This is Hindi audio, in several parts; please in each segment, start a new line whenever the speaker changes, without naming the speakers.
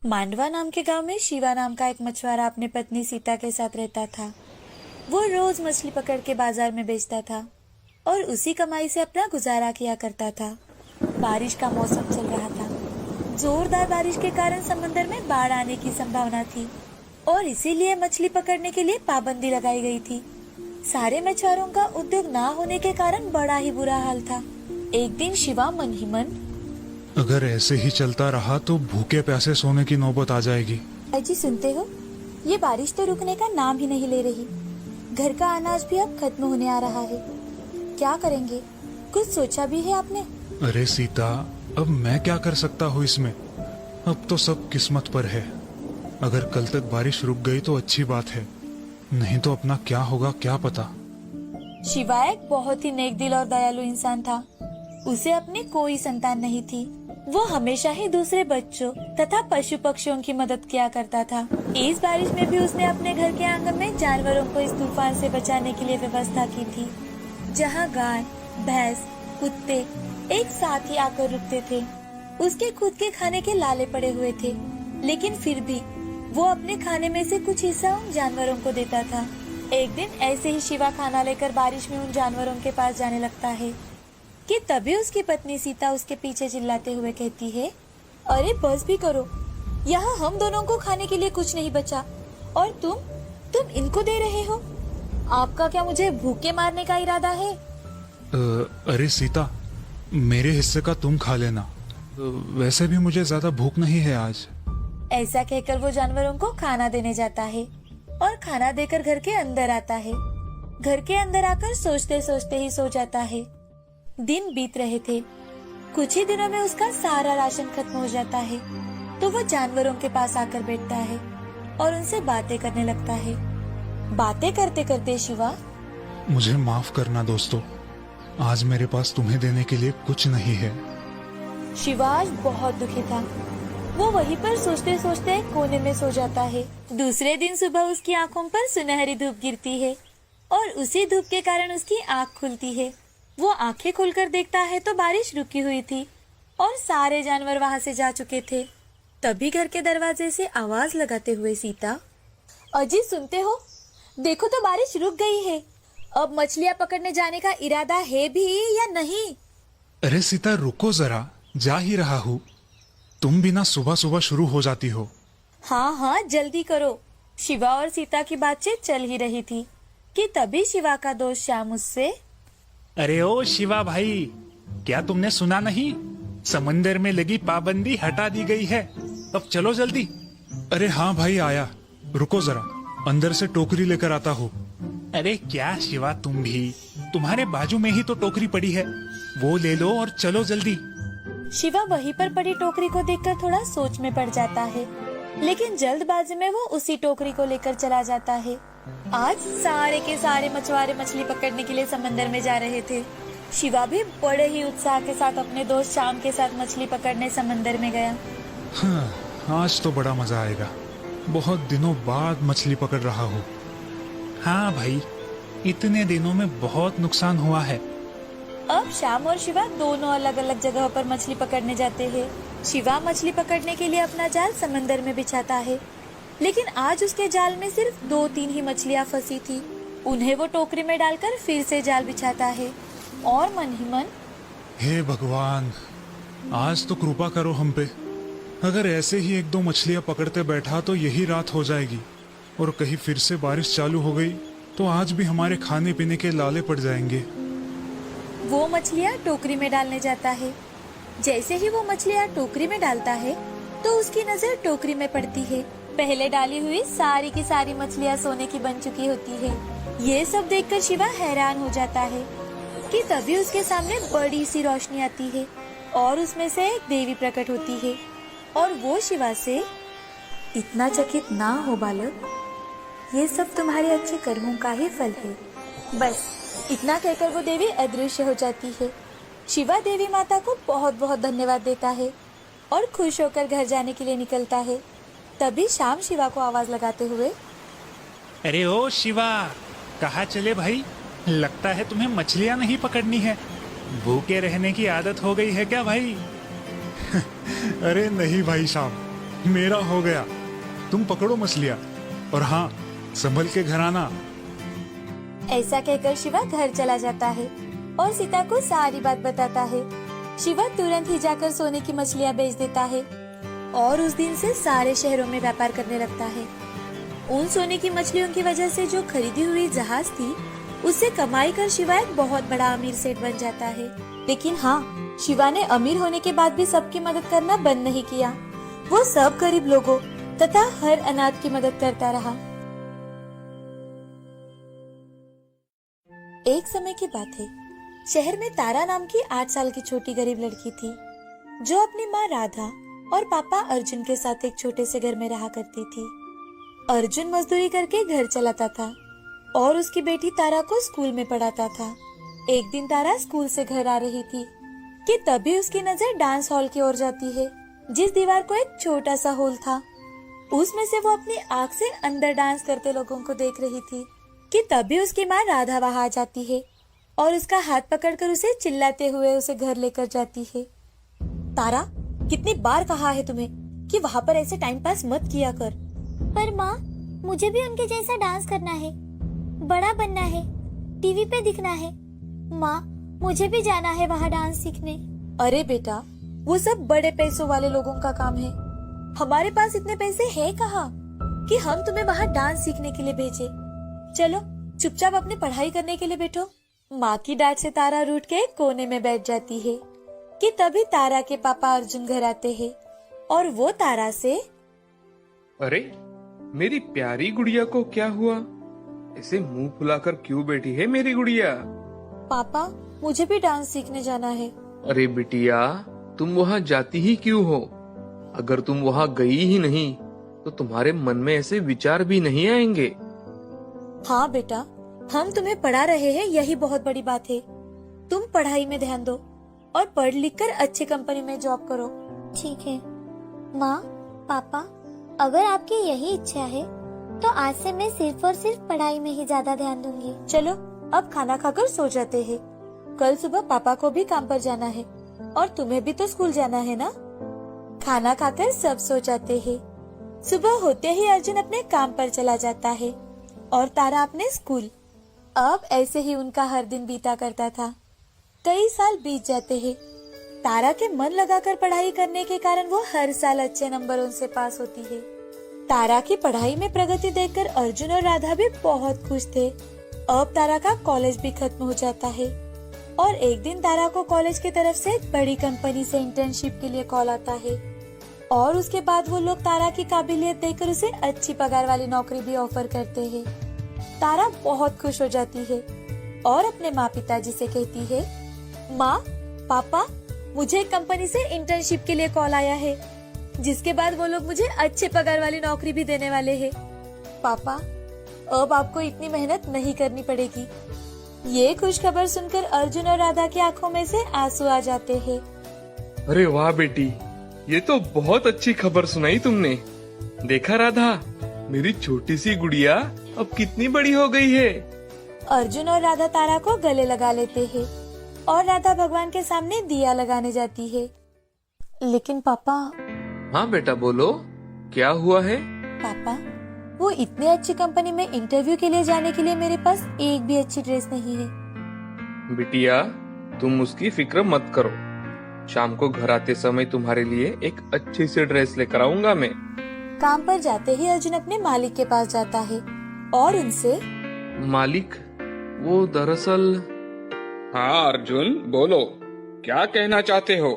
मांडवा नाम के गांव में शिवा नाम का एक मछुआरा अपनी पत्नी सीता के साथ रहता था। वो रोज मछली पकड़ के बाजार में बेचता था और उसी कमाई से अपना गुजारा किया करता था। बारिश का मौसम चल रहा था। जोरदार बारिश के कारण समंदर में बाढ़ आने की संभावना थी और इसीलिए मछली पकड़ने के लिए पाबंदी लगाई गई थी। सारे मछुआरों का उद्योग ना होने के कारण बड़ा ही बुरा हाल था। एक दिन शिवा मन ही मन,
अगर ऐसे ही चलता रहा तो भूखे प्यासे सोने की नौबत आ जाएगी।
जी सुनते हो, ये बारिश तो रुकने का नाम ही नहीं ले रही। घर का अनाज भी अब खत्म होने आ रहा है। क्या करेंगे? कुछ सोचा भी है आपने?
अरे सीता, अब मैं क्या कर सकता हूँ इसमें? अब तो सब किस्मत पर है। अगर कल तक बारिश रुक गई तो अच्छी बात है, नहीं तो अपना क्या होगा क्या पता।
शिवा एक बहुत ही नेक दिल और दयालु इंसान था। उसे अपनी कोई संतान नहीं थी। वो हमेशा ही दूसरे बच्चों तथा पशु पक्षियों की मदद किया करता था। इस बारिश में भी उसने अपने घर के आंगन में जानवरों को इस तूफान से बचाने के लिए व्यवस्था की थी, जहाँ गाय, भैंस, कुत्ते एक साथ ही आकर रुकते थे। उसके खुद के खाने के लाले पड़े हुए थे, लेकिन फिर भी वो अपने खाने में से कुछ हिस्सा उन जानवरों को देता था। एक दिन ऐसे ही शिवा खाना लेकर बारिश में उन जानवरों के पास जाने लगता है कि तभी उसकी पत्नी सीता उसके पीछे चिल्लाते हुए कहती है, अरे बस भी करो, यहाँ हम दोनों को खाने के लिए कुछ नहीं बचा और तुम इनको दे रहे हो। आपका क्या मुझे भूखे मारने का इरादा है?
अरे सीता, मेरे हिस्से का तुम खा लेना। वैसे भी मुझे ज्यादा भूख नहीं है आज।
ऐसा कहकर वो जानवरों को खाना देने जाता है और खाना देकर घर के अंदर आता है। घर के अंदर आकर सोचते सोचते ही सो जाता है। दिन बीत रहे थे। कुछ ही दिनों में उसका सारा राशन खत्म हो जाता है। तो वो जानवरों के पास आकर बैठता है और उनसे बातें करने लगता है। बातें करते करते शिवा,
मुझे माफ करना दोस्तों, आज मेरे पास तुम्हें देने के लिए कुछ नहीं है।
शिवा आज बहुत दुखी था। वो वहीं पर सोचते सोचते एक कोने में सो जाता है। दूसरे दिन सुबह उसकी आंखों पर सुनहरी धूप गिरती है और उसी धूप के कारण उसकी आंख खुलती है। वो आंखें खोलकर देखता है तो बारिश रुकी हुई थी और सारे जानवर वहाँ से जा चुके थे। तभी घर के दरवाजे से आवाज लगाते हुए सीता, अजी सुनते हो, देखो तो बारिश रुक गई है। अब मछलियाँ पकड़ने जाने का इरादा है भी या नहीं?
अरे सीता रुको जरा, जा ही रहा हूँ। तुम भी ना सुबह सुबह शुरू हो जाती हो।
हाँ हाँ जल्दी करो। शिवा और सीता की बातचीत चल ही रही थी कि तभी शिवा का दोस्त श्याम उससे,
अरे ओ शिवा भाई, क्या तुमने सुना नहीं? समंदर में लगी पाबंदी हटा दी गई है, अब चलो जल्दी।
अरे हाँ भाई आया, रुको जरा, अंदर से टोकरी लेकर आता हूँ।
अरे क्या शिवा, तुम भी, तुम्हारे बाजू में ही तो टोकरी पड़ी है, वो ले लो और चलो जल्दी।
शिवा वहीं पर पड़ी टोकरी को देखकर थोड़ा सोच में पड़ जाता है, लेकिन जल्दबाजी में वो उसी टोकरी को लेकर चला जाता है। आज सारे के सारे मछुआरे मछली पकड़ने के लिए समंदर में जा रहे थे। शिवा भी बड़े ही उत्साह के साथ अपने दोस्त श्याम के साथ मछली पकड़ने समंदर में गया।
हाँ, आज तो बड़ा मजा आएगा। बहुत दिनों बाद मछली पकड़ रहा हूँ।
हाँ भाई, इतने दिनों में बहुत नुकसान हुआ है।
अब श्याम और शिवा दोनों अलग अलग जगहों पर मछली पकड़ने जाते हैं। शिवा मछली पकड़ने के लिए अपना जाल समंदर में बिछाता है, लेकिन आज उसके जाल में सिर्फ 2-3 ही मछलियाँ फंसी थी। उन्हें वो टोकरी में डालकर फिर से जाल बिछाता है और मन ही मन,
हे भगवान, आज तो कृपा करो हम पे। अगर ऐसे ही 1-2 मछलियाँ पकड़ते बैठा तो यही रात हो जाएगी और कहीं फिर से बारिश चालू हो गई तो आज भी हमारे खाने पीने के लाले पड़ जाएंगे।
वो मछलियाँ टोकरी में डालने जाता है। जैसे ही वो मछलियाँ टोकरी में डालता है तो उसकी नजर टोकरी में पड़ती है। पहले डाली हुई सारी की सारी मछलियाँ सोने की बन चुकी होती है। ये सब देखकर शिवा हैरान हो जाता है कि तभी उसके सामने बड़ी सी रोशनी आती है और उसमें से एक देवी प्रकट होती है और वो शिवा से, इतना चकित ना हो बालक, ये सब तुम्हारे अच्छे कर्मों का ही फल है। बस इतना कहकर वो देवी अदृश्य हो जाती है। शिवा देवी माता को बहुत बहुत धन्यवाद देता है और खुश होकर घर जाने के लिए निकलता है। तभी श्याम शिवा को आवाज लगाते हुए,
अरे ओ शिवा, कहाँ चले भाई? लगता है तुम्हें मछलियाँ नहीं पकड़नी है। भूखे रहने की आदत हो गई है क्या भाई?
अरे नहीं भाई साहब, मेरा हो गया। तुम पकड़ो मछलियाँ और हाँ, संभल के घर आना।
ऐसा कहकर शिवा घर चला जाता है और सीता को सारी बात बताता है। शिवा तुरंत ही जाकर सोने की मछलियाँ बेच देता है और उस दिन से सारे शहरों में व्यापार करने लगता है। उन सोने की मछलियों की वजह से जो खरीदी हुई जहाज थी, उससे कमाई कर शिवा एक बहुत बड़ा अमीर सेठ बन जाता है। लेकिन हाँ, शिवा ने अमीर होने के बाद भी सबकी मदद करना बंद नहीं किया। वो सब गरीब लोगों तथा हर अनाथ की मदद करता रहा। एक समय की बात है, शहर में तारा नाम की 8 साल की छोटी गरीब लड़की थी, जो अपनी माँ राधा और पापा अर्जुन के साथ एक छोटे से घर में रहा करती थी। अर्जुन मजदूरी करके घर चलाता था और उसकी बेटी तारा को स्कूल में पढ़ाता था। एक दिन तारा स्कूल से घर आ रही थी कि तभी उसकी नजर डांस हॉल की ओर जाती है, जिस दीवार को एक छोटा सा होल था। उसमें से वो अपनी आँख से अंदर डांस करते लोगों को देख रही थी कि तभी उसकी माँ राधा वहाँ आ जाती है और उसका हाथ पकड़कर उसे चिल्लाते हुए उसे घर लेकर जाती है। तारा, कितनी बार कहा है तुम्हें कि वहाँ पर ऐसे टाइम पास मत किया कर।
पर माँ, मुझे भी उनके जैसा डांस करना है, बड़ा बनना है, टीवी पे दिखना है। माँ, मुझे भी जाना है वहाँ डांस सीखने।
अरे बेटा, वो सब बड़े पैसों वाले लोगों का काम है। हमारे पास इतने पैसे हैं कहाँ कि हम तुम्हें वहाँ डांस सीखने के लिए भेजे। चलो चुपचाप अपनी पढ़ाई करने के लिए बैठो। माँ की डांट से तारा रूठ के कोने में बैठ जाती है कि तभी तारा के पापा अर्जुन घर आते हैं और वो तारा से,
अरे मेरी प्यारी गुड़िया को क्या हुआ? ऐसे मुंह फुलाकर क्यों बैठी है मेरी गुड़िया?
पापा, मुझे भी डांस सीखने जाना है।
अरे बिटिया, तुम वहाँ जाती ही क्यों हो? अगर तुम वहाँ गई ही नहीं तो तुम्हारे मन में ऐसे विचार भी नहीं आएंगे।
हाँ बेटा, हम तुम्हें पढ़ा रहे हैं, यही बहुत बड़ी बात है। तुम पढ़ाई में ध्यान दो और पढ़ लिख कर अच्छी कंपनी में जॉब करो।
ठीक है माँ, पापा, अगर आपकी यही इच्छा है तो आज से मैं सिर्फ और सिर्फ पढ़ाई में ही ज्यादा ध्यान दूंगी।
चलो अब खाना खाकर सो जाते हैं। कल सुबह पापा को भी काम पर जाना है और तुम्हें भी तो स्कूल जाना है ना। खाना खाकर सब सो जाते हैं। सुबह होते ही अर्जुन अपने काम पर चला जाता है और तारा अपने स्कूल। अब ऐसे ही उनका हर दिन बीता करता था। कई साल बीत जाते हैं। तारा के मन लगाकर पढ़ाई करने के कारण वो हर साल अच्छे नंबरों से पास होती है। तारा की पढ़ाई में प्रगति देखकर अर्जुन और राधा भी बहुत खुश थे। अब तारा का कॉलेज भी खत्म हो जाता है और एक दिन तारा को कॉलेज की तरफ से एक बड़ी कंपनी से इंटर्नशिप के लिए कॉल आता है और उसके बाद वो लोग तारा की काबिलियत देखकर उसे अच्छी पगार वाली नौकरी भी ऑफर करते हैं। तारा बहुत खुश हो जाती है और अपने माँ पिताजी से कहती है, माँ, पापा, मुझे एक कंपनी से इंटर्नशिप के लिए कॉल आया है, जिसके बाद वो लोग मुझे अच्छे पगार वाली नौकरी भी देने वाले हैं। पापा, अब आपको इतनी मेहनत नहीं करनी पड़ेगी। ये खुश खबर सुनकर अर्जुन और राधा की आंखों में से आंसू आ जाते हैं।
अरे वाह बेटी, ये तो बहुत अच्छी खबर सुनाई तुमने। देखा राधा, मेरी छोटी सी गुड़िया अब कितनी बड़ी हो गई है।
अर्जुन और राधा तारा को गले लगा लेते हैं और राधा भगवान के सामने दिया लगाने जाती है। लेकिन पापा।
हाँ बेटा, बोलो, क्या हुआ है?
पापा, वो इतनी अच्छी कंपनी में इंटरव्यू के लिए जाने के लिए मेरे पास एक भी अच्छी ड्रेस नहीं है।
बिटिया, तुम उसकी फिक्र मत करो। शाम को घर आते समय तुम्हारे लिए एक अच्छी सी ड्रेस लेकर आऊंगा मैं।
काम पर जाते ही अर्जुन अपने मालिक के पास जाता है और उनसे,
मालिक, वो दरअसल।
हाँ अर्जुन, बोलो, क्या कहना चाहते हो?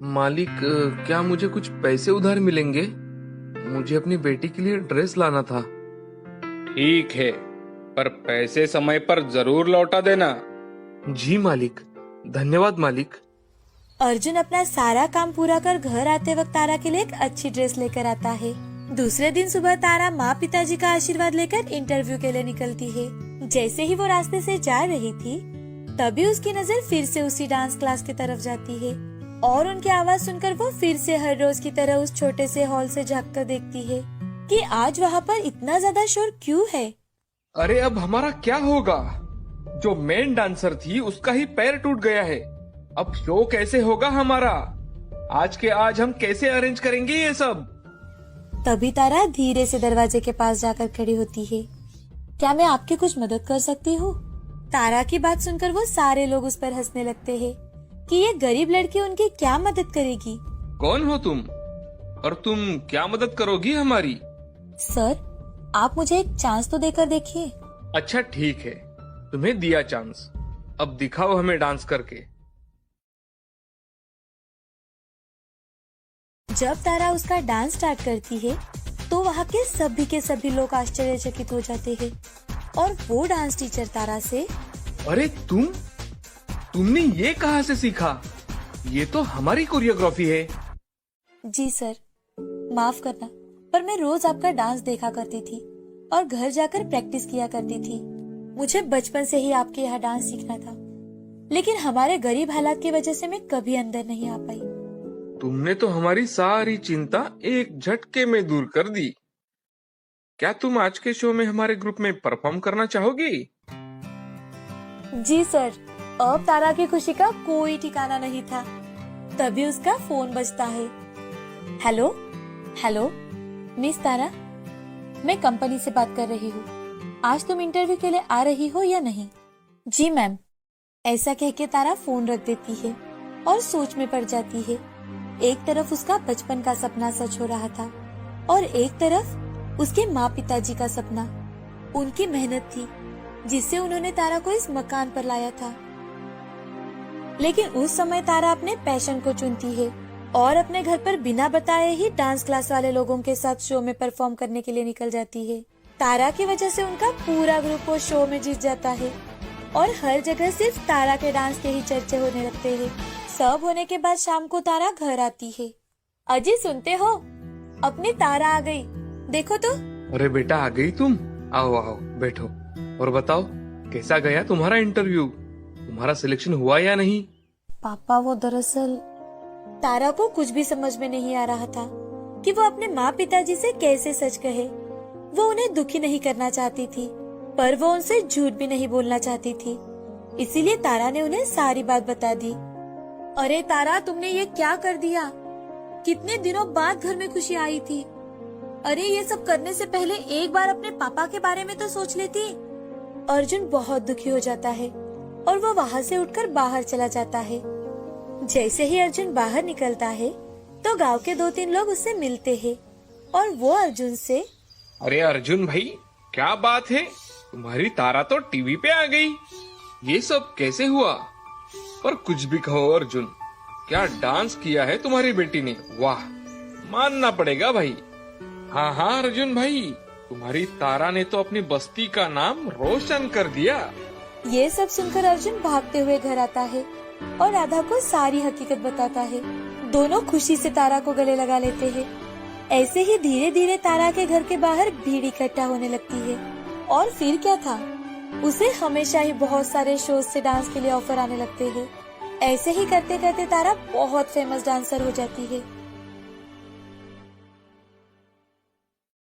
मालिक, क्या मुझे कुछ पैसे उधार मिलेंगे? मुझे अपनी बेटी के लिए ड्रेस लाना था।
ठीक है, पर पैसे समय पर जरूर लौटा देना।
जी मालिक, धन्यवाद मालिक।
अर्जुन अपना सारा काम पूरा कर घर आते वक्त तारा के लिए एक अच्छी ड्रेस लेकर आता है। दूसरे दिन सुबह तारा माँ पिताजी का आशीर्वाद लेकर इंटरव्यू के लिए निकलती है। जैसे ही वो रास्ते से जा रही थी, तभी उसकी नजर फिर से उसी डांस क्लास की तरफ जाती है और उनकी आवाज सुनकर वो फिर से हर रोज की तरह उस छोटे से हॉल से झांक कर देखती है कि आज वहाँ पर इतना ज्यादा शोर क्यों है।
अरे अब हमारा क्या होगा? जो मेन डांसर थी उसका ही पैर टूट गया है। अब शो कैसे होगा हमारा? आज के आज हम कैसे अरेंज करेंगे ये सब?
तभी तारा धीरे से दरवाजे के पास जाकर खड़ी होती है। क्या मैं आपकी कुछ मदद कर सकती हूँ? तारा की बात सुनकर वो सारे लोग उस पर हंसने लगते हैं कि ये गरीब लड़की उनकी क्या मदद करेगी।
कौन हो तुम और तुम क्या मदद करोगी हमारी?
सर, आप मुझे एक चांस तो देकर देखिए।
अच्छा ठीक है, तुम्हें दिया चांस, अब दिखाओ हमें डांस करके।
जब तारा उसका डांस स्टार्ट करती है तो वहाँ के सभी लोग आश्चर्यचकित हो जाते हैं और वो डांस टीचर तारा से,
अरे तुमने ये कहाँ से सीखा? ये तो हमारी कोरियोग्राफी है।
जी सर, माफ करना, पर मैं रोज आपका डांस देखा करती थी और घर जाकर प्रैक्टिस किया करती थी। मुझे बचपन से ही आपके यहाँ डांस सीखना था, लेकिन हमारे गरीब हालात की वजह से मैं कभी अंदर नहीं आ पाई।
तुमने तो हमारी सारी चिंता एक झटके में दूर कर दी। क्या तुम आज के शो में हमारे ग्रुप में परफॉर्म करना चाहोगी?
जी सर। अब तारा की खुशी का कोई ठिकाना नहीं था। तभी उसका फोन बजता है। हेलो हेलो मिस तारा, मैं कंपनी से बात कर रही हूँ। आज तुम इंटरव्यू के लिए आ रही हो या नहीं? जी मैम। ऐसा कह के तारा फोन रख देती है और सोच में पड़ जाती है। एक तरफ उसका बचपन का सपना सच हो रहा था और एक तरफ उसके माँ पिताजी का सपना। उनकी मेहनत थी जिससे उन्होंने तारा को इस मकान पर लाया था। लेकिन उस समय तारा अपने पैशन को चुनती है और अपने घर पर बिना बताए ही डांस क्लास वाले लोगों के साथ शो में परफॉर्म करने के लिए निकल जाती है। तारा की वजह से उनका पूरा ग्रुप वो शो में जीत जाता है और हर जगह सिर्फ तारा के डांस के ही चर्चे होने लगते हैं। सब होने के बाद शाम को तारा घर आती है। अजी सुनते हो, अपनी तारा आ गई, देखो तो।
अरे बेटा, आ गई तुम? आओ आओ बैठो और बताओ कैसा गया तुम्हारा इंटरव्यू? तुम्हारा सिलेक्शन हुआ या नहीं?
पापा, वो दरअसल तारा को कुछ भी समझ में नहीं आ रहा था कि वो अपने माँ पिताजी से कैसे सच कहे। वो उन्हें दुखी नहीं करना चाहती थी, पर वो उनसे झूठ भी नहीं बोलना चाहती थी। इसीलिए तारा ने उन्हें सारी बात बता दी। अरे तारा, तुमने ये क्या कर दिया? कितने दिनों बाद घर में खुशी आई थी। अरे ये सब करने से पहले एक बार अपने पापा के बारे में तो सोच लेती। अर्जुन बहुत दुखी हो जाता है और वो वहाँ से उठकर बाहर चला जाता है। जैसे ही अर्जुन बाहर निकलता है तो गांव के 2-3 लोग उससे मिलते हैं और वो अर्जुन से,
अरे अर्जुन भाई, क्या बात है, तुम्हारी तारा तो टीवी पे आ गई। ये सब कैसे हुआ? पर कुछ भी कहो अर्जुन, क्या डांस किया है तुम्हारी बेटी ने, वाह, मानना पड़ेगा भाई। हाँ हाँ अर्जुन भाई, तुम्हारी तारा ने तो अपनी बस्ती का नाम रोशन कर दिया।
ये सब सुनकर अर्जुन भागते हुए घर आता है और राधा को सारी हकीकत बताता है। दोनों खुशी से तारा को गले लगा लेते हैं। ऐसे ही धीरे धीरे तारा के घर के बाहर भीड़ इकट्ठा होने लगती है। और फिर क्या था, उसे हमेशा ही बहुत सारे शोज से डांस के लिए ऑफर आने लगते हैं। ऐसे ही करते करते तारा बहुत फेमस डांसर हो जाती है।